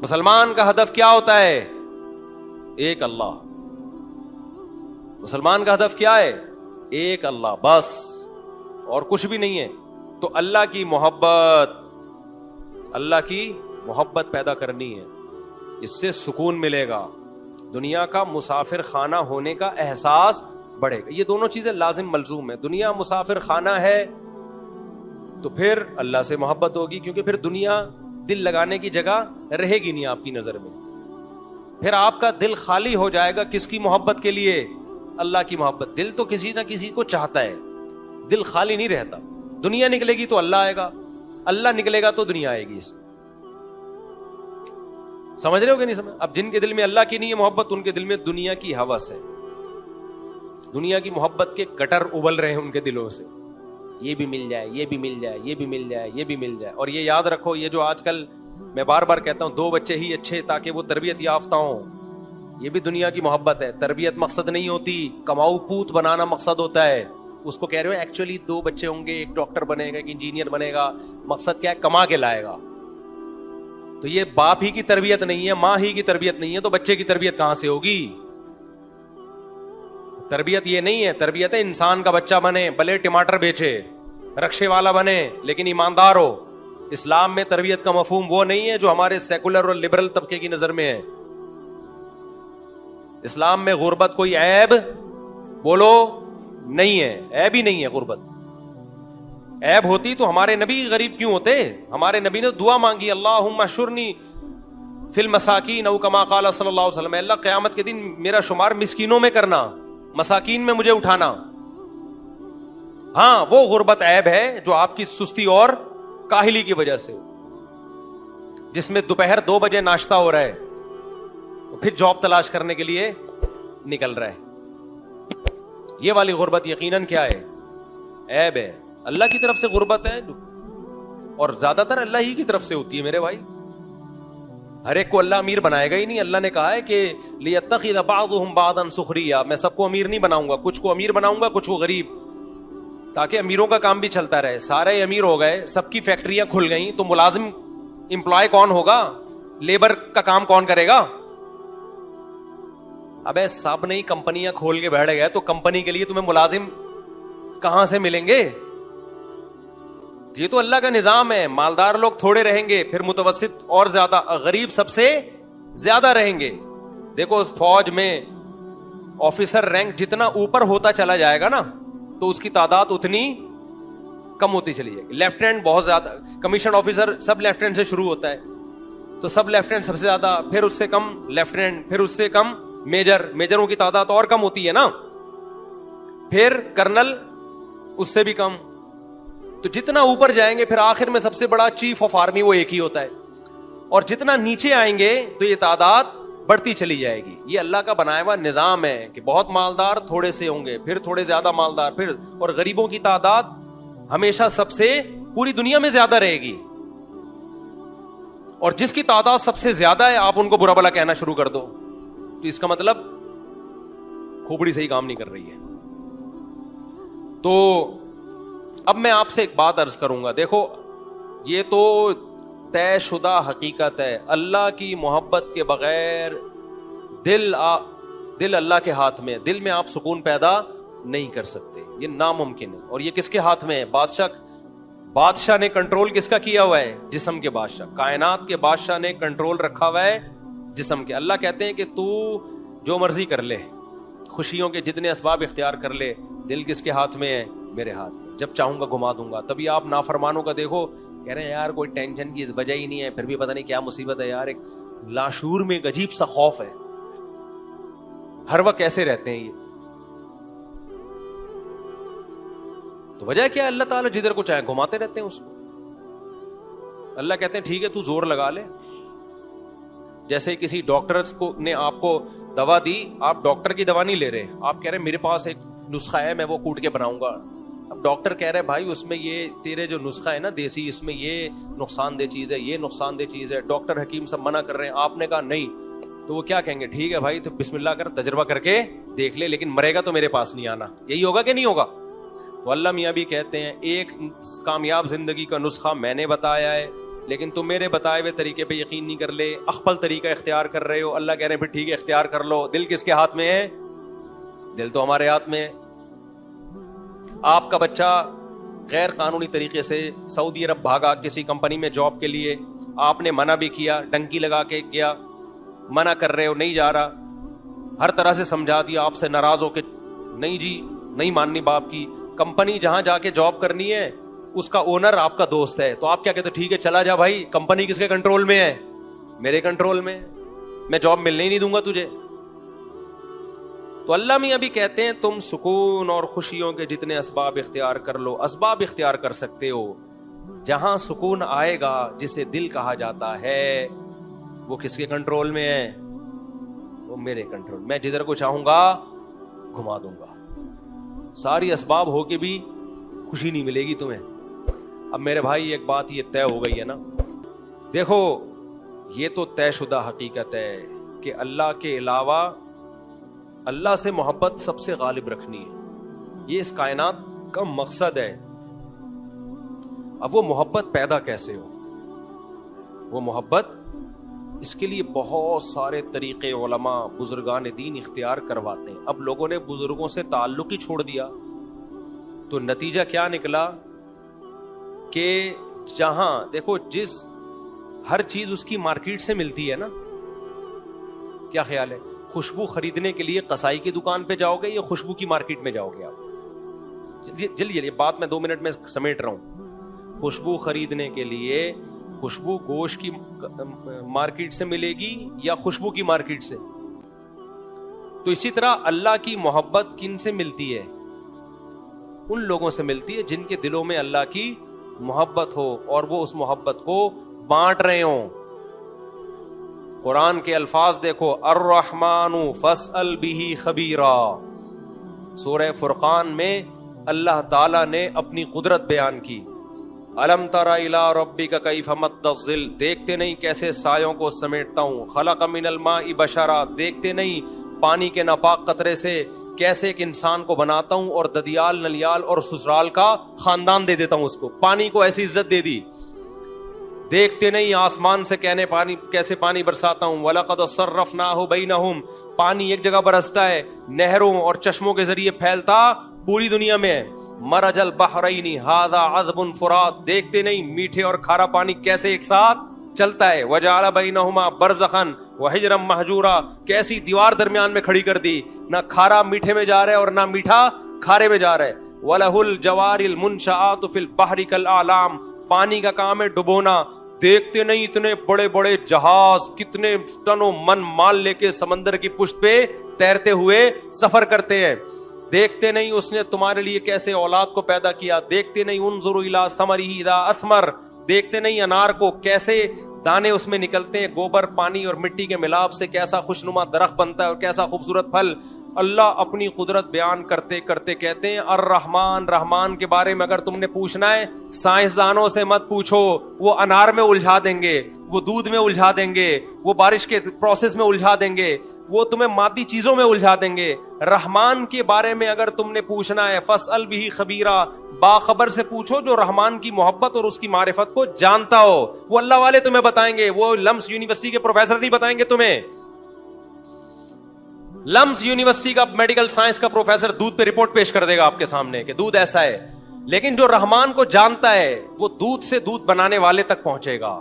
مسلمان کا ہدف کیا ہوتا ہے؟ ایک اللہ. مسلمان کا ہدف کیا ہے؟ ایک اللہ بس, اور کچھ بھی نہیں ہے. تو اللہ کی محبت پیدا کرنی ہے, اس سے سکون ملے گا, دنیا کا مسافر خانہ ہونے کا احساس بڑھے گا. یہ دونوں چیزیں لازم ملزوم ہے. دنیا مسافر خانہ ہے تو پھر اللہ سے محبت ہوگی, کیونکہ پھر دنیا دل لگانے کی جگہ رہے گی نہیں آپ کی نظر میں. پھر آپ کا دل خالی ہو جائے گا کس کی محبت کے لیے؟ اللہ کی محبت. دل تو کسی نہ کسی کو چاہتا ہے, دل خالی نہیں رہتا. دنیا نکلے گی تو اللہ آئے گا, اللہ نکلے گا تو دنیا آئے گی. اس سمجھ رہے ہو کہ نہیں سمجھ؟ اب جن کے دل میں اللہ کی نہیں ہے محبت, ان کے دل میں دنیا کی ہوس ہے, دنیا کی محبت کے گٹر ابل رہے ہیں ان کے دلوں سے. یہ بھی مل جائے, یہ بھی مل جائے, یہ بھی مل جائے, یہ بھی مل جائے. اور یہ یاد رکھو, یہ جو آج کل میں بار بار کہتا ہوں 2 بچے ہی اچھے تاکہ وہ تربیت یافتہ ہوں, یہ بھی دنیا کی محبت ہے. تربیت مقصد نہیں ہوتی, کماؤ پوت بنانا مقصد ہوتا ہے. اس کو کہہ رہے ہو ایکچولی 2 بچے ہوں گے, ایک ڈاکٹر بنے گا, ایک انجینئر بنے گا. مقصد کیا ہے؟ کما کے لائے گا. تو یہ باپ ہی کی تربیت نہیں ہے, ماں ہی کی تربیت نہیں ہے, تو بچے کی تربیت کہاں سے ہوگی؟ تربیت یہ نہیں ہے. تربیت ہے انسان کا بچہ بنے, بھلے ٹماٹر بیچے, رکشے والا بنے, لیکن ایماندار ہو. اسلام میں تربیت کا مفہوم وہ نہیں ہے جو ہمارے سیکولر اور لبرل طبقے کی نظر میں ہے. اسلام میں غربت کوئی عیب بولو نہیں ہے, عیب ہی نہیں ہے غربت. عیب ہوتی تو ہمارے نبی غریب کیوں ہوتے؟ ہمارے نبی نے دعا مانگی, اللہم اشرنی فی المساکین او کما قال صلی اللہ علیہ وسلم, اللہ قیامت کے دن میرا شمار مسکینوں میں کرنا, مساکین میں مجھے اٹھانا. ہاں وہ غربت عیب ہے جو آپ کی سستی اور کاہلی کی وجہ سے, جس میں دوپہر 2 بجے ناشتہ ہو رہا ہے, پھر جاب تلاش کرنے کے لیے نکل رہا ہے. یہ والی غربت یقیناً کیا ہے؟ عیب ہے. اللہ کی طرف سے غربت ہے, اور زیادہ تر اللہ ہی کی طرف سے ہوتی ہے میرے بھائی. ہر ایک کو اللہ امیر بنائے گا ہی نہیں. اللہ نے کہا ہے کہ لِيَتَّخِذَ بَعْضُهُمْ بَعْضًا سُخْرِيًّا, میں سب کو امیر نہیں بناؤں گا, کچھ کو امیر بناؤں گا, کچھ کو غریب, تاکہ امیروں کا کام بھی چلتا رہے. سارے امیر ہو گئے, سب کی فیکٹریاں کھل گئیں, تو ملازم امپلائی کون ہوگا؟ لیبر کا کام کون کرے گا؟ ابے سب نہیں کمپنیاں کھول کے بیٹھ گئے, تو کمپنی کے لیے تمہیں ملازم کہاں سے ملیں گے؟ یہ تو اللہ کا نظام ہے. مالدار لوگ تھوڑے رہیں گے, پھر متوسط اور زیادہ, غریب سب سے زیادہ رہیں گے. دیکھو فوج میں آفیسر رینک جتنا اوپر ہوتا چلا جائے گا نا, تو اس کی تعداد اتنی کم ہوتی چلی جائے گی. لیفٹیننٹ بہت زیادہ, کمیشن آفیسر سب لیفٹیننٹ سے شروع ہوتا ہے, تو سب لیفٹیننٹ سب سے زیادہ, پھر اس سے کم لیفٹیننٹ, پھر اس سے کم میجر, میجروں کی تعداد اور کم ہوتی ہے نا, پھر کرنل اس سے بھی کم. تو جتنا اوپر جائیں گے پھر آخر میں سب سے بڑا چیف آف آرمی وہ ایک ہی ہوتا ہے, اور جتنا نیچے آئیں گے تو یہ تعداد بڑھتی چلی جائے گی. یہ اللہ کا بنایا ہوا نظام ہے کہ بہت مالدار تھوڑے سے ہوں گے, پھر تھوڑے زیادہ مالدار, پھر, اور غریبوں کی تعداد ہمیشہ سب سے پوری دنیا میں زیادہ رہے گی. اور جس کی تعداد سب سے زیادہ ہے آپ ان کو برا بھلا کہنا شروع کر دو, تو اس کا مطلب کھوپڑی صحیح کام نہیں کر رہی ہے. تو اب میں آپ سے ایک بات عرض کروں گا. دیکھو یہ تو طے شدہ حقیقت ہے, اللہ کی محبت کے بغیر دل اللہ کے ہاتھ میں, دل میں آپ سکون پیدا نہیں کر سکتے, یہ ناممکن ہے. اور یہ کس کے ہاتھ میں ہے؟ بادشاہ نے کنٹرول کس کا کیا ہوا ہے؟ جسم کے بادشاہ, کائنات کے بادشاہ نے کنٹرول رکھا ہوا ہے جسم کے. اللہ کہتے ہیں کہ تو جو مرضی کر لے, خوشیوں کے جتنے اسباب اختیار کر لے, دل کس کے ہاتھ میں ہے؟ میرے ہاتھ میں. جب چاہوں گا گھما دوں گا. تبھی آپ نافرمانوں کا دیکھو, کہہ رہے ہیں یار کوئی ٹینشن کی وجہ ہی نہیں ہے, پھر بھی پتہ نہیں کیا مصیبت ہے یار. ایک لاشعور میں ایک عجیب سا خوف ہے, ہر وقت ایسے رہتے ہیں یہ. تو وجہ کیا ہے؟ اللہ تعالیٰ جدھر کو چاہے گھماتے رہتے ہیں اس کو. اللہ کہتے ہیں ٹھیک ہے تو زور لگا لے. جیسے کسی ڈاکٹر نے آپ کو دوا دی, آپ ڈاکٹر کی دوا نہیں لے رہے, آپ کہہ رہے ہیں میرے پاس ایک نسخہ ہے میں وہ کوٹ کے بناؤں گا. اب ڈاکٹر کہہ رہے بھائی اس میں یہ تیرے جو نسخہ ہے نا دیسی, اس میں یہ نقصان دہ چیز ہے, یہ نقصان دہ چیز ہے. ڈاکٹر حکیم سب منع کر رہے ہیں, آپ نے کہا نہیں, تو وہ کیا کہیں گے؟ ٹھیک ہے بھائی تو بسم اللہ کر, تجربہ کر کے دیکھ لے, لیکن مرے گا تو میرے پاس نہیں آنا. یہی ہوگا کہ نہیں ہوگا؟ تو اللہ میاں بھی کہتے ہیں ایک کامیاب زندگی کا نسخہ میں نے بتایا ہے, لیکن تم میرے بتائے ہوئے طریقے پہ یقین نہیں کر لے, اخپل طریقہ اختیار کر رہے ہو. اللہ کہہ رہے ہیں پھر ٹھیک ہے اختیار کر لو. دل کس کے ہاتھ میں ہے؟ دل تو ہمارے ہاتھ میں ہے. آپ کا بچہ غیر قانونی طریقے سے سعودی عرب بھاگا کسی کمپنی میں جاب کے لیے, آپ نے منع بھی کیا, ڈنکی لگا کے گیا, منع کر رہے ہو, نہیں جا رہا, ہر طرح سے سمجھا دیا, آپ سے ناراض ہو کہ نہیں جی نہیں ماننی باپ کی. کمپنی جہاں جا کے جاب کرنی ہے اس کا اونر آپ کا دوست ہے, تو آپ کیا کہتے ٹھیک ہے چلا جا بھائی, کمپنی کس کے کنٹرول میں ہے؟ میرے کنٹرول میں, میں جاب ملنے ہی نہیں دوں گا تجھے. تو اللہ میاں بھی کہتے ہیں تم سکون اور خوشیوں کے جتنے اسباب اختیار کر لو. اسباب اختیار کر سکتے ہو, جہاں سکون آئے گا جسے دل کہا جاتا ہے وہ کس کے کنٹرول میں ہے؟ وہ میرے کنٹرول. میں جدھر کو چاہوں گا گھما دوں گا. ساری اسباب ہو کے بھی خوشی نہیں ملے گی تمہیں. اب میرے بھائی ایک بات یہ طے ہو گئی ہے نا, دیکھو یہ تو طے شدہ حقیقت ہے کہ اللہ کے علاوہ اللہ سے محبت سب سے غالب رکھنی ہے, یہ اس کائنات کا مقصد ہے. اب وہ محبت پیدا کیسے ہو؟ وہ محبت, اس کے لیے بہت سارے طریقے علماء بزرگان دین اختیار کرواتے ہیں. اب لوگوں نے بزرگوں سے تعلق ہی چھوڑ دیا تو نتیجہ کیا نکلا کہ جہاں دیکھو جس ہر چیز اس کی مارکیٹ سے ملتی ہے نا, کیا خیال ہے؟ خوشبو خریدنے کے لیے قصائی کی دکان پہ جاؤ گے یا خوشبو کی مارکیٹ میں جاؤ گے آپ؟ جلدی بات میں 2 منٹ میں سمیٹ رہا ہوں. خوشبو خریدنے کے لیے خوشبو گوشت کی مارکیٹ سے ملے گی یا خوشبو کی مارکیٹ سے؟ تو اسی طرح اللہ کی محبت کن سے ملتی ہے؟ ان لوگوں سے ملتی ہے جن کے دلوں میں اللہ کی محبت ہو اور وہ اس محبت کو بانٹ رہے ہوں. قرآن کے الفاظ دیکھو, الرحمن فاسأل بہ خبیرا. سورہ فرقان میں اللہ تعالی نے اپنی قدرت بیان کی. الم تر الی ربک کیف مد الظل, دیکھتے نہیں کیسے سایوں کو سمیٹتا ہوں. خلق من الماء بشرا, دیکھتے نہیں پانی کے ناپاک قطرے سے کیسے ایک انسان کو بناتا ہوں اور ددیال نلیال اور سسرال کا خاندان دے دیتا ہوں اس کو. پانی کو ایسی عزت دے دی. دیکھتے نہیں آسمان سے کیسے پانی برساتا ہوں. وَلَقَدْ صَرَّفْنَاهُ بَيْنَهُمْ, پانی ایک جگہ برستا ہے, نہروں اور چشموں کے ذریعے پھیلتا پوری دنیا میں. مرج البحرین ھذا عذب فرات, دیکھتے نہیں میٹھے اور کھارا پانی کیسے ایک ساتھ چلتا ہے. وجعل بینہما برزخا وحجرا مہجورا, کیسی دیوار درمیان میں کھڑی کر دی, نہ کھارا میٹھے میں جا رہا ہے اور نہ میٹھا کھارے میں جا رہا ہے. وَلَهُ الْجَوَارِ الْمُنشَآتُ فِي الْبَحْرِ كَالْأَعْلَامِ, پانی کا کام ہے ڈبونا. دیکھتے نہیں اتنے بڑے بڑے جہاز کتنے ٹنوں من مال لے کے سمندر کی پشت پہ تیرتے ہوئے سفر کرتے ہیں. دیکھتے نہیں اس نے تمہارے لیے کیسے اولاد کو پیدا کیا. دیکھتے نہیں انظروا الی ثمرہ اذا اثمر, دیکھتے نہیں انار کو کیسے دانے اس میں نکلتے ہیں, گوبر پانی اور مٹی کے ملاپ سے کیسا خوشنما درخت بنتا ہے اور کیسا خوبصورت پھل. اللہ اپنی قدرت بیان کرتے کرتے کہتے ہیں الرحمن, رحمان کے بارے میں اگر تم نے پوچھنا ہے سائنسدانوں سے مت پوچھو, وہ انار میں الجھا دیں گے, وہ دودھ میں الجھا دیں گے, وہ بارش کے پروسیس میں الجھا دیں گے, وہ تمہیں مادی چیزوں میں الجھا دیں گے. رحمان کے بارے میں اگر تم نے پوچھنا ہے فاسأل بہ خبیرا, باخبر سے پوچھو جو رحمان کی محبت اور اس کی معرفت کو جانتا ہو. وہ اللہ والے تمہیں بتائیں گے, وہ لمس یونیورسٹی کے پروفیسر نہیں بتائیں گے تمہیں. لمس یونیورسٹی کا میڈیکل سائنس کا پروفیسر دودھ پہ رپورٹ پیش کر دے گا آپ کے سامنے کہ دودھ ایسا ہے, لیکن جو رحمان کو جانتا ہے وہ دودھ سے دودھ بنانے والے تک پہنچے گا.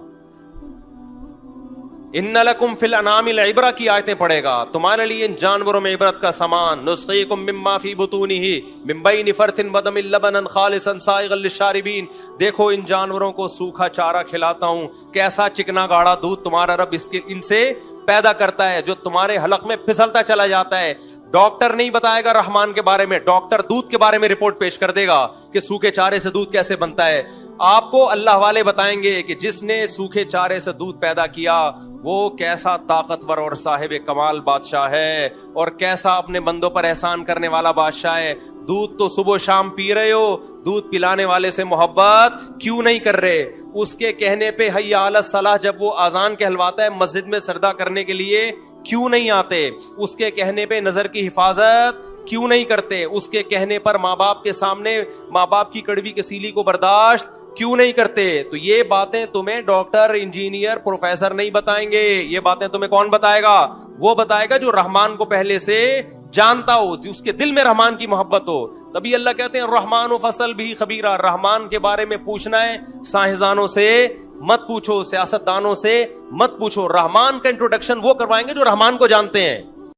ان لکم فی الانعام العبرہ کی آیتیں پڑھے گا, تمہارے لیے ان جانوروں میں عبرت کا سامان. نسقیکم مما فی بطونہ من بین فرث ودم لبنا خالصا سائغا للشاربین, دیکھو ان جانوروں کو سوکھا چارہ کھلاتا ہوں, کیسا چکنا گاڑا دودھ تمہارا رب ان سے پیدا کرتا ہے جو تمہارے حلق میں پھسلتا چلا جاتا ہے. ڈاکٹر نہیں بتائے گا رحمان کے بارے میں, ڈاکٹر دودھ کے بارے میں رپورٹ پیش کر دے گا کہ سوکھے چارے سے دودھ کیسے بنتا ہے. آپ کو اللہ والے بتائیں گے کہ جس نے سوکھے چارے سے دودھ پیدا کیا وہ کیسا طاقتور اور صاحب کمال بادشاہ ہے اور کیسا اپنے بندوں پر احسان کرنے والا بادشاہ ہے. دودھ تو صبح و شام پی رہے ہو, دودھ پلانے والے سے محبت کیوں نہیں کر رہے؟ اس کے کہنے پہ حی علی الصلاح جب وہ اذان کہلواتا ہے مسجد میں سجدہ کرنے کے لیے کیوں نہیں آتے؟ اس کے کہنے پہ نظر کی حفاظت کیوں نہیں کرتے؟ اس کے کہنے پر ماں باپ کے سامنے ماں باپ کی کڑوی کسیلی کو برداشت کیوں نہیں کرتے؟ تو یہ باتیں تمہیں ڈاکٹر، انجینئر، پروفیسر نہیں بتائیں گے. یہ باتیں تمہیں کون بتائے گا؟ وہ بتائے گا جو رحمان کو پہلے سے جانتا ہو، جس کے دل میں رحمان کی محبت ہو. تبھی اللہ کہتے ہیں رحمان و فصل بھی خبیرہ. رحمان کے بارے میں پوچھنا ہے، سائنسدانوں سے مت پوچھو، سیاست دانوں سے مت پوچھو. رحمان کا انٹروڈکشن وہ کروائیں گے جو رحمان کو جانتے ہیں.